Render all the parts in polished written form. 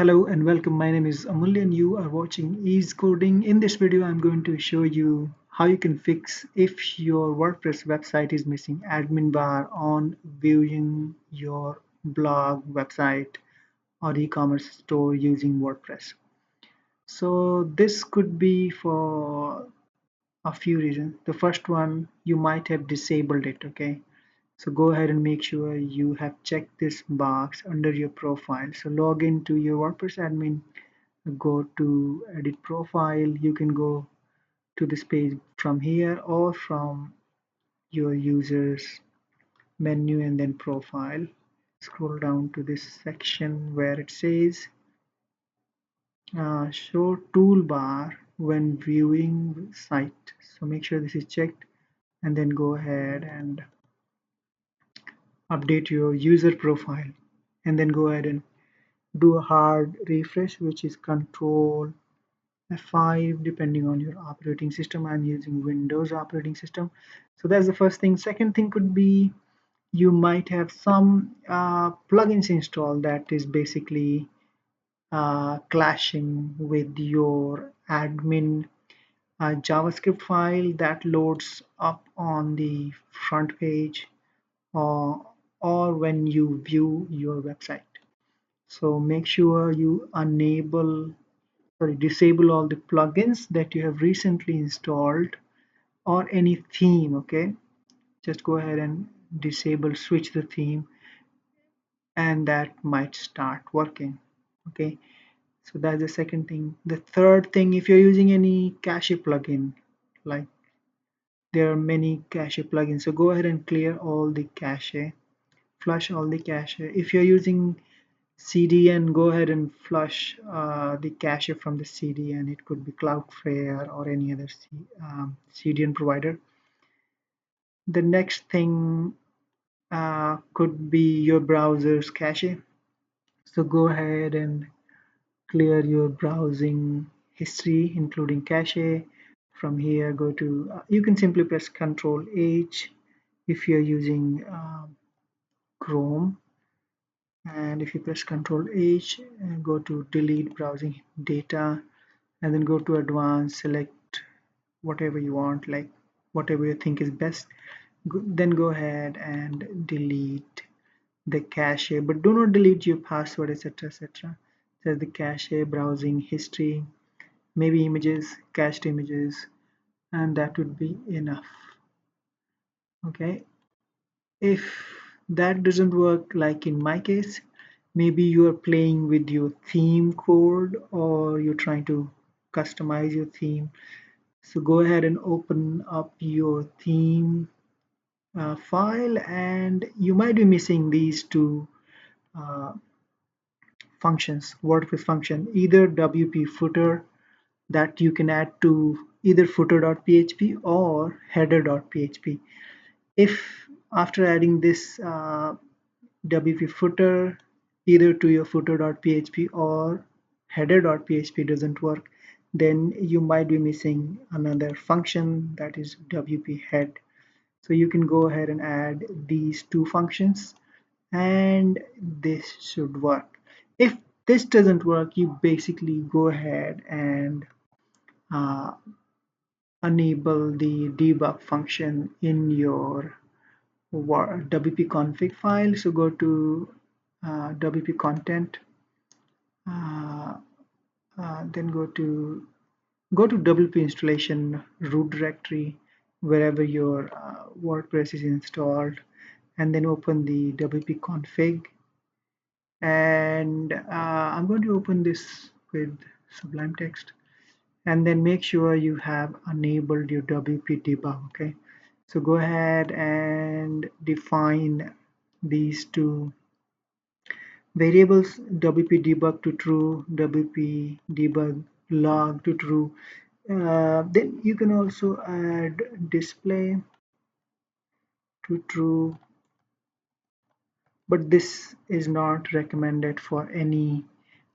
Hello and welcome. My name is Amulya and you are watching Ease Coding. In this video, I'm going to show you how you can fix if your WordPress website is missing admin bar on viewing your blog, website, or e-commerce store using WordPress. So this could be for a few reasons. The first one, you might have disabled it, okay? So go ahead and make sure you have checked this box under your profile. So log into your WordPress admin, go to edit profile. You can go to this page from here or from your users menu and then profile. Scroll down to this section where it says show toolbar when viewing site. So make sure this is checked and then go ahead and update your user profile and then go ahead and do a hard refresh, which is control F5 depending on your operating system. I'm using Windows operating system. So that's the first thing. Second thing could be you might have some plugins installed that is basically clashing with your admin JavaScript file that loads up on the front page or, or when you view your website. So make sure you disable all the plugins that you have recently installed or any theme. Okay, just go ahead and switch the theme, and that might start working. Okay, so that's the second thing. The third thing, if you're using any cache plugin, like there are many cache plugins, so go ahead and clear all the cache, flush all the cache. If you're using CDN, go ahead and flush the cache from the CDN. It could be Cloudflare or any other CDN provider. The next thing could be your browser's cache. So go ahead and clear your browsing history, including cache. From here, go to, you can simply press Control H if you're using Chrome. And if you press Control H and go to delete browsing data, and then go to advanced, select whatever you want, like whatever you think is best. Then go ahead and delete the cache, but do not delete your password, etc. etc. So the cache, browsing history, maybe images, cached images, and that would be enough. Okay, if that doesn't work, like in my case, maybe you are playing with your theme code or you're trying to customize your theme. So go ahead and open up your theme file, and you might be missing these two uh, functions, WordPress function, either WP footer that you can add to either footer.php or header.php. If after adding this WP footer either to your footer.php or header.php doesn't work, then you might be missing another function, that is WP head. So you can go ahead and add these two functions and this should work. If this doesn't work, you basically go ahead and uh, enable the debug function in your WP config file. So go to WP content, uh, then go to WP installation root directory wherever your WordPress is installed, and then open the WP config. And I'm going to open this with Sublime Text, and then make sure you have enabled your WP debug. Okay, so go ahead and define these two variables, WP debug to true, WP debug log to true. Then you can also add display to true, but this is not recommended for any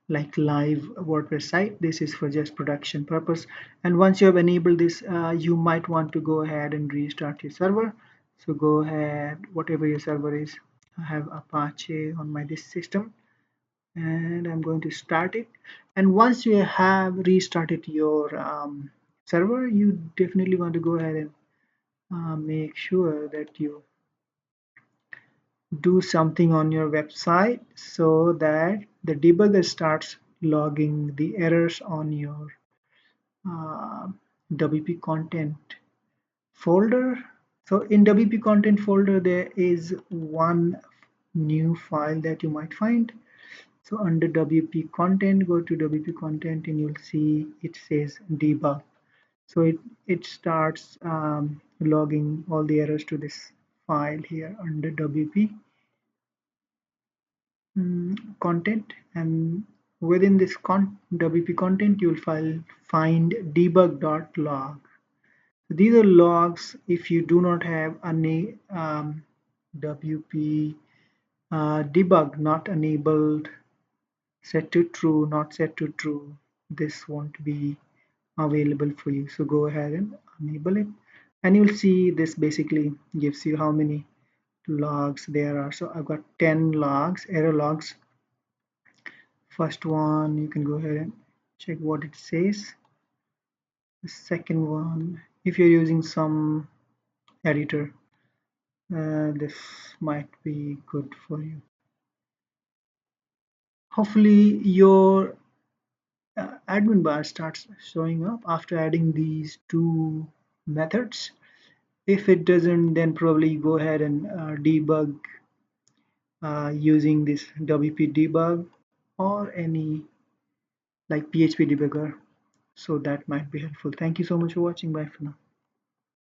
like live WordPress site. This is for just production purpose. And once you have enabled this, you might want to go ahead and restart your server. So go ahead, whatever your server is. I have Apache on my this system. and I'm going to start it. And once you have restarted your server, you definitely want to go ahead and make sure that you do something on your website so that the debugger starts logging the errors on your uh, WP content folder. So in WP content folder, there is one new file that you might find. So under WP content, go to WP content and you'll see it says debug. So it starts logging all the errors to this file here under WP content, and within this WP content you'll find debug.log. These are logs if you do not have any WP debug not enabled, set to true, not set to true. This won't be available for you. So go ahead and enable it. And you'll see this basically gives you how many logs there are. So I've got 10 logs, error logs. First one, you can go ahead and check what it says. The second one, if you're using some editor, this might be good for you. Hopefully your admin bar starts showing up after adding these two methods. If it doesn't, then probably go ahead and debug using this WP debug or any like PHP debugger. So that might be helpful. Thank you so much for watching. Bye for now.